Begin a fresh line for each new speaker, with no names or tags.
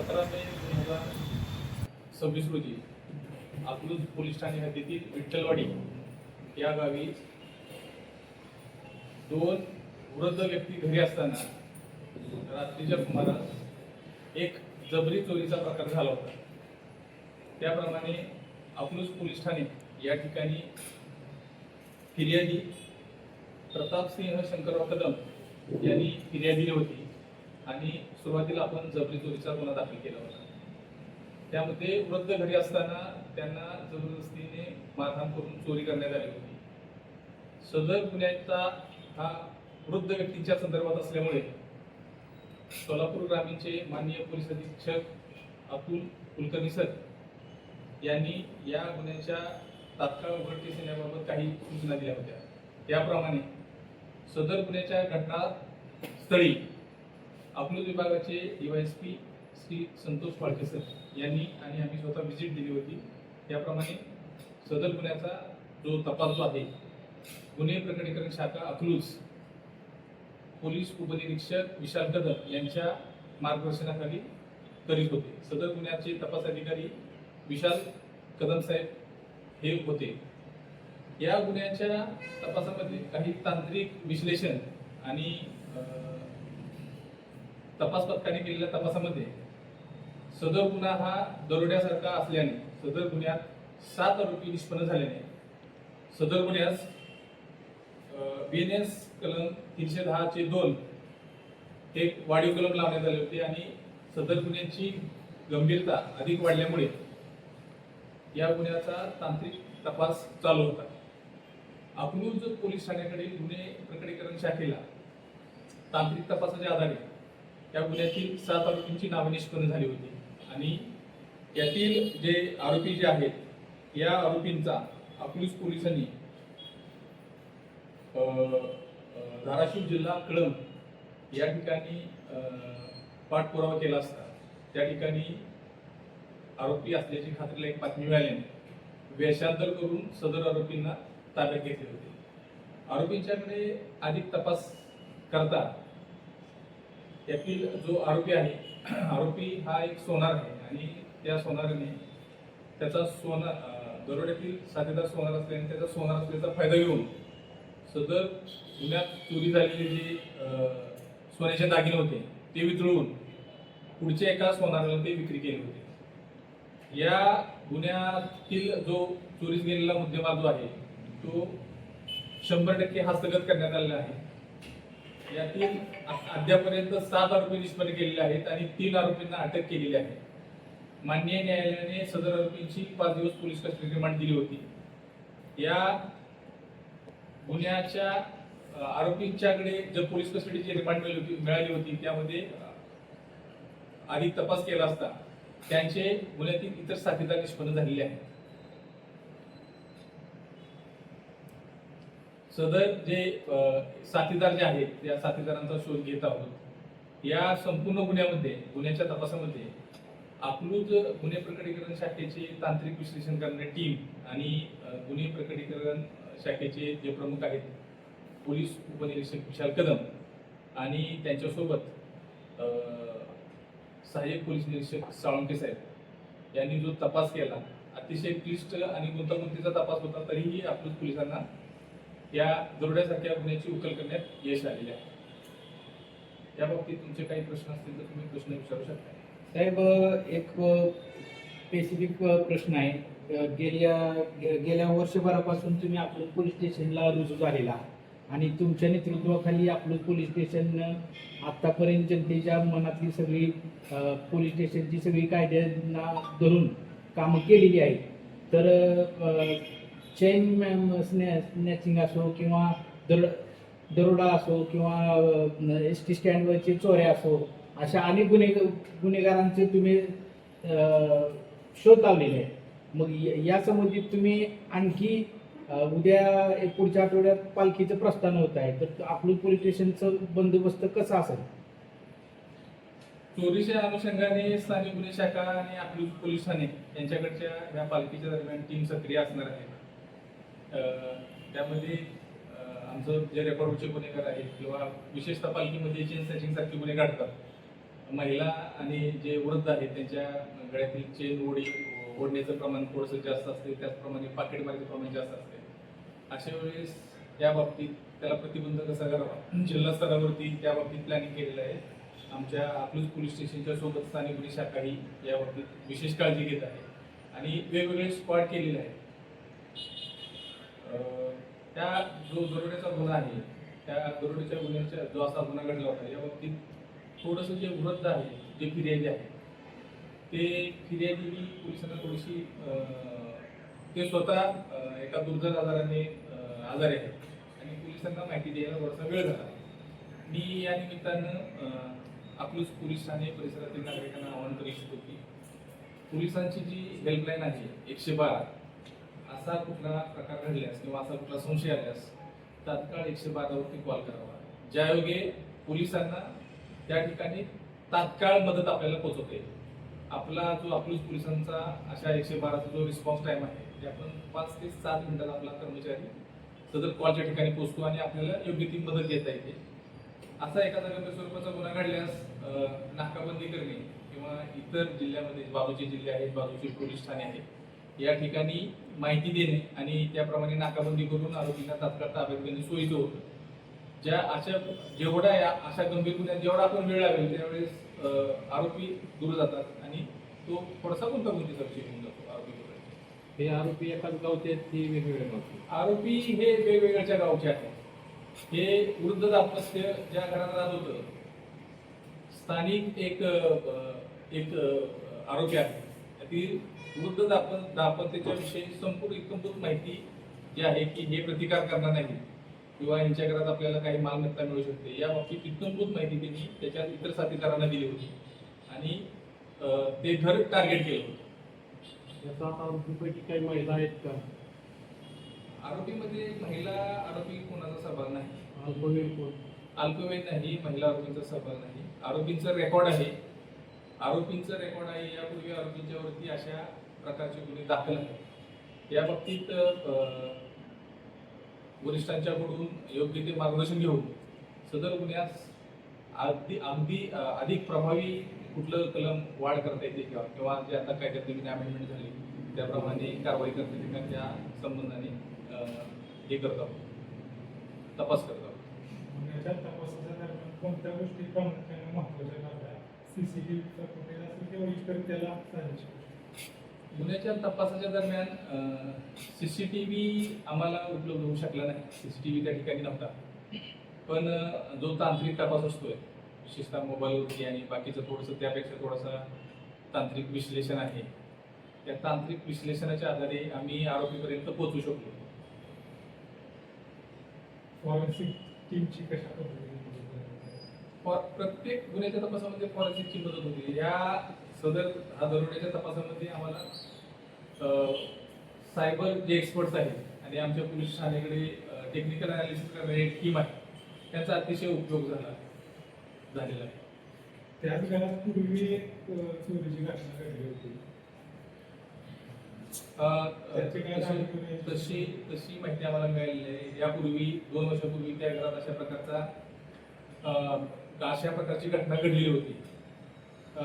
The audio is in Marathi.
17 मे 2026 रोजी अकलूज पोलीस ठाणे हद्दीतील विठ्ठलवाडी या गावी दोन वृद्ध व्यक्ती घरी असताना रात्रीच्या सुमारास एक जबरी चोरीचा प्रकार झाला होता। त्याप्रमाणे अकलूज पोलीस ठाणे या ठिकाणी फिर्यादी प्रतापसिंह शंकरराव कदम यांनी फिर्याद दिली होती आणि सुरुवातीला आपण जबरी चोरीचा गुन्हा दाखल केला होता। त्यामध्ये वृद्ध घरी असताना त्यांना जबरदस्तीने मारहाण करून चोरी करण्यात आली होती। सदर गुन्ह्याचा हा वृद्ध व्यक्तीच्या संदर्भात असल्यामुळे सोलापूर ग्रामीणचे माननीय पोलीस अधीक्षक अतुल कुलकर्णी सर यांनी या गुन्ह्याच्या तात्काळ उघडकीस येण्याबाबत काही सूचना दिल्या होत्या। त्याप्रमाणे सदर गुन्ह्याच्या घटनास्थळी अकलूज विभागाचे DYSP श्री संतोष फाळके सर यांनी आणि आम्ही स्वतः व्हिजिट दिली होती। त्याप्रमाणे सदर गुन्ह्याचा जो तपास जो आहे गुन्हे प्रकटीकरण शाखा अकलूज पोलीस उपनिरीक्षक विशाल कदम यांच्या मार्गदर्शनाखाली करीत होते। सदर गुन्ह्याचे तपास अधिकारी विशाल कदम साहेब हे होते। या गुन्ह्याच्या तपासामध्ये काही तांत्रिक विश्लेषण आणि तपास पथकाने केलेल्या तपासामध्ये सदर गुन्हा हा दरोड्यासारखा असल्याने सदर गुन्ह्यात 7 आरोपी निष्पन्न झाल्याने सदर गुन्ह्यास BNS कलम 310(2) एक वाढीव कलम लावण्यात आले होते आणि सदर गुन्ह्याची गंभीरता अधिक वाढल्यामुळे या गुन्ह्याचा तांत्रिक तपास चालू होता। अकलूज पोलीस ठाण्याकडील गुन्हे प्रकटीकरण शाखेला तांत्रिक तपासाच्या आधारे या गुन्ह्यातील 7 आरोपींची नावे निष्पन्न झाली होती आणि यातील जे आरोपी जे आहेत या आरोपींचा अकलूज पोलिसांनी धाराशिव जिल्हा कळंब या ठिकाणी पाठपुरावा केला असता त्या ठिकाणी आरोपी असल्याची खात्रीला एक बातमी मिळाल्याने वेषांतर करून सदर आरोपींना ताब्यात घेतले होते। आरोपींच्याकडे अधिक तपास करता यातील जो आरोपी आहे आरोपी हा एक सोनार आहे आणि त्या सोनाराने त्याचा दरोड्यातील साथीदार सोनार असल्याने त्याचा सोनार असल्याचा फायदा घेऊन सदर गुन्ह्यात चोरी झालेले जे सोन्याचे दागिने होते ते वितळून पुढच्या एका सोनाराला ते विक्री केले होते। या गुन्ह्यातील जो चोरीस गेलेला मुद्देमाल जो आहे तो 100% हस्तगत करण्यात आलेला आहे। यातील अद्यापर्यंत 7 आरोपी निष्पन्न केलेले आहेत आणि 3 आरोपींना अटक केलेली आहे। माननीय न्यायालयाने सदर आरोपींची 5 दिवस पोलीस कस्टडी रिमांड दिली होती। या गुन्ह्याच्या आरोपींच्याकडे जे पोलीस कस्टडीची रिमांड मिळाली होती त्यामध्ये अधिक तपास केला असता त्यांचे गुन्ह्यातील इतर साथीदार निष्पन्न झालेले आहेत। सदर जे साथीदार जे आहेत त्या साथीदारांचा शोध घेत आहोत। या संपूर्ण गुन्ह्याच्या तपासामध्ये अकलूज गुन्हे प्रकटीकरण शाखेचे तांत्रिक विश्लेषण करणारी टीम आणि गुन्हे प्रकटीकरण शाखेचे जे प्रमुख आहेत पोलीस उपनिरीक्षक विशाल कदम आणि त्यांच्यासोबत सहाय्यक पोलीस निरीक्षक साळुंके साहेब यांनी जो तपास केला अतिशय क्लिष्ट आणि गुंतागुंतीचा तपास होता तरीही अकलूज पोलिसांना या दरोड्यासारख्या गुन्ह्याची उकल करण्यात यश आलेले आहे। या बाबतीत तुमचे काही प्रश्न असतील तर तुम्ही प्रश्न विचारू शकता।
साहेब एक स्पेसिफिक प्रश्न आहे। गेल्या वर्षभरापासून तुम्ही अकलूज पोलीस स्टेशनला रुजू झालेला आणि तुमच्या नेतृत्वाखाली अकलूज पोलीस स्टेशन आतापर्यंत जनतेच्या मनातली सगळी पोलीस स्टेशनची सगळी कायद्यांना धरून कामं केलेली आहेत। तर चेन स्नॅचिंग असो किंवा दरोडा असो किंवा ST स्टँडवरचे चोऱ्या असो अशा अनेक गुन्हेगारांचे तुम्ही शोध लावलेले आहे। मग या संबंधित तुम्ही आणखी उद्या पुढच्या आठवड्यात पालखीचं प्रस्थान होत आहे तर अकलूज पोलीस स्टेशनचं बंदोबस्त कसा असेल?
चोरीच्या अनुषंगाने स्थानिक गुन्हे शाखा आणि अकलूज पोलीस ठाणे यांच्याकडच्या या पालखीच्या दरम्यान टीम सक्रिय असणार आहे। त्यामध्ये आमचं जे रेकॉर्डचे गुन्हेगार आहेत किंवा विशेषतः पालखीमध्ये चेन स्नॅचिंग सारखे गुन्हे घडतात महिला आणि जे वृद्ध आहेत त्यांच्या गळ्यातील चेन ओढण्याचं प्रमाण थोडंसं जास्त असते, त्याचप्रमाणे पाकिटमारीचं प्रमाण जास्त असते. अशा वेळेस या बाबतीत त्याला प्रतिबंध कसा करावा जिल्हा स्तरावरती त्या बाबतीत प्लॅनिंग केलेलं आहे. आमच्या अकलूज पोलीस स्टेशनच्या सोबत स्थानिक गुन्हे शाखाही या बाबतीत विशेष काळजी घेत आहे आणि वेगवेगळे स्क्वॉड केलेले आहेत. त्या जो दरोड्याचा गुन्हा आहे त्या दरोड्याच्या गुन्ह्याचा जो असा गुन्हा घडला होता या बाबतीत थोडंसं जे वृद्ध आहे, जे फिर्यादी आहे, ते फिर्यादी ही पोलिसांना थोडीशी ते स्वतः एका दुर्धर आजाराने आजारी आहेत आणि पोलिसांना माहिती द्यायला थोडासा वेळ झाला. मी या निमित्तानं अकलूज पोलीस ठाणे परिसरातील नागरिकांना आवाहन करू इच्छितो की पोलिसांची जी हेल्पलाईन आहे 112, असा कुठला प्रकार घडल्यास किंवा असा कुठला संशय आल्यास तात्काळ 112वरती कॉल करावा. ज्यायोगे पोलिसांना त्या ठिकाणी तात्काळ मदत आपल्याला पोहोचवता येईल. आपला जो अकलूज पोलिसांचा अशा 112चा जो रिस्पॉन्स टाइम आहे ते आपण 5 ते 7 मिनिटात आपला कर्मचारी सदर कॉलच्या ठिकाणी पोहोचतो आणि आपल्याला योग्य ती मदत घेता येते. असा एखादा गंभीर स्वरूपाचा गुन्हा घडल्यास नाकाबंदी करणे किंवा इतर जिल्ह्यामध्ये बाजूचे जिल्हे आहेत, बाजूचे पोलीस ठाणे आहेत, या ठिकाणी माहिती देणे आणि त्याप्रमाणे नाकाबंदी करून आरोपींना तात्काळ ताब्यात घेणे सोयीचं होतं. अशा गंभीर गुन्ह्यात जेवढा आपण वेळ लागेल त्यावेळेस आरोपी दूर जातात आणि तो थोडासा गुंतागुंतीचा विषय होऊन जातो आरोपीकडे.
हे आरोपी एकाच गावचे आहेत की वेगवेगळे गावचे?
आरोपी हे वेगवेगळ्या गावचे आहेत. हे वृद्ध दाम्पत्य ज्या घरात राहत होतं, स्थानिक एक आरोपी आहे. ती वृद्ध दाम्पत्याच्या विषयी संपूर्ण इतंभूत माहिती जी आहे की हे प्रतिकार करणार नाही किंवा यांच्या घरात आपल्याला काही मालमत्ता मिळू शकते, या बाबतीत इतंभूत माहिती त्यांनी त्याच्या इतर साथीदारांना दिली होती आणि ते घर टार्गेट केलं होतं.
याचा आरोपीपैकी काही महिला आहेत का?
आरोपीमध्ये महिला आरोपी कोणाचा सहभाग नाही.
अल्पवयीन कोण?
अल्पवयीन नाही, महिला आरोपींचा सहभाग नाही. आरोपींचं रेकॉर्ड आहे. यापूर्वी आरोपींच्या वरती अशा प्रकारचे गुन्हे दाखल आहेत. या बाबतीत वरिष्ठांच्याकडून योग्य ते मार्गदर्शन घेऊन सदर गुन्ह्यास अगदी अधिक प्रभावी कुठलं कलम वाढ करता येते किंवा जे आता कायद्यात नवीन अमेंडमेंट झाली त्याप्रमाणे कारवाई करता येते का त्या संबंधाने हे करत आहोत, तपास करत आहोत.
गुन्ह्याच्या तपासाच्या दरम्यान कोणत्या गोष्टी प्रामुख्याने महत्त्वाच्या ठरल्या? सीसीटीव्हीचा फुटेज असेल किंवा इतर त्याला साजेशी
गुन्ह्याच्या तपासाच्या दरम्यान सीसीटीव्ही आम्हाला उपलब्ध होऊ शकला नाही. सीसीटीव्ही त्या ठिकाणी नव्हता. पण जो तांत्रिक तपास असतोय विशेषतः मोबाईलवरती आणि बाकीचं थोडंसं त्यापेक्षा थोडासा तांत्रिक विश्लेषण आहे. त्या तांत्रिक विश्लेषणाच्या आधारे आम्ही आरोपीपर्यंत पोहोचू शकलो.
फॉरेन्सिक टीमची कशा पद्धतीने
प्रत्येक गुन्ह्याच्या तपासामध्ये फॉरेन्सिकची मदत होती. हा दरोड्याच्या तपासामध्ये आम्हाला सायबर जे एक्सपर्ट्स आहेत आणि आमच्या पोलीस ठाण्याकडे टेक्निकल अनालिसिस करणारी एक टीम आहे, त्याचा अतिशय उपयोग झालेला आहे.
त्याच घरात पूर्वी एक चोरीची घटना घडली होती.
तशी माहिती आम्हाला मिळालेली आहे. यापूर्वी 2 वर्षापूर्वी त्या घरात अशा प्रकारची घटना घडलेली होती.